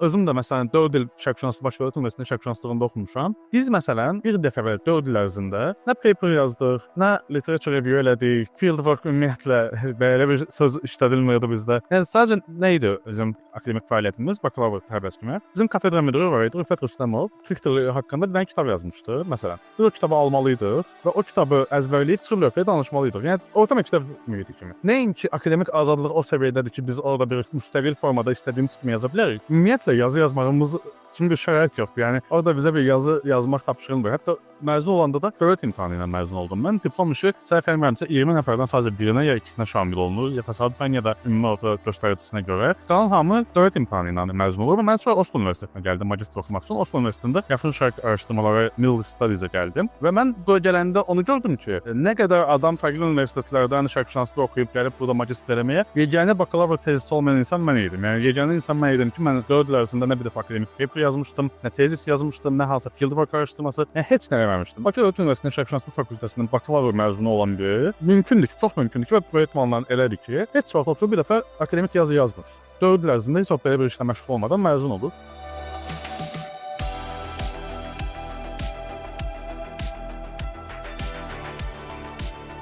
özüm də məsələn 4 il şərqşünaslıq Bakı Dövlət Universitetində şərqşünaslığında oxumuşam. Biz məsələn bir dəfə və 4 il ərzində nə paper yazdıq, nə literature review elədik, field work ümumiyyətlə belə bir söz işlədilmirdi bizdə. Yəni sadəcə nə idi bizim akademik fəaliyyətimiz bakalavr tələbəsi kimi? Bizim kafedra müdiri var idi, Rüfət Rüstəmov, Türk dili haqqında bir dənə kitab yazmışdı məsələn. Biz o kitabı almalıydıq və o kitabı əzbərləyib çıxıb lövhəyə danışmalıydıq. Yəni orta məktəb mühiti kimi. Nəinki akademik azadlıq o səviyyədədir ki, biz orada bir müstəqil formada istədiyimiz kimi yaza bilərik. Ümumiyyətlə yazı yazmağımız üçün bir şərait yoxdur. Yəni orada bizə bir yazı yazmaq tapşırılmır. Hətta məzun olanda da dövlət imtahanı ilə məzun oldum. Mən diplom işi səhv eləmirəmsə 20 nəfərdən sadəcə birinə ya ikisinə şamil olunur, ya təsadüfən ya da ümumi orta göstəricisine görə. Qalan hamı dövlət imtahanı ilə məzun olur. Mən sonra Oslo Universitetinə gəldim magistr oxumaq üçün. Oslo Universitetində Yaxın Şərq araşdırmaları Middle Studies-ə gəldim və mən bura gələndə onu gördüm ki, nə qədər adam fərqli universitetlərdən şərqşünaslıq oxuyub gəlib burada magistr eləməyə, yeganə bakalavr tezisi olmayan insan mən idim. Yəni yeganə insan mən idim ki, mən 4 il ərzində nə bir dəfə akademik paper yazmışdım, nə tezis yazmışdım, nə hansısa fieldwork araşdırması, heç nə eləməmişdim. Bakı Dövlət Universitetinin Şərqşünaslıq fakültəsinin bakalavr məzunu olan biri mümkündür ki, çox mümkündür ki, və bu ehtimallarla elədir ki, heç vaxt oturub bir dəfə akademik yazı yazmır. 4 il ərzində heç vaxt belə bir işlə məşğul olmadan məzun olur.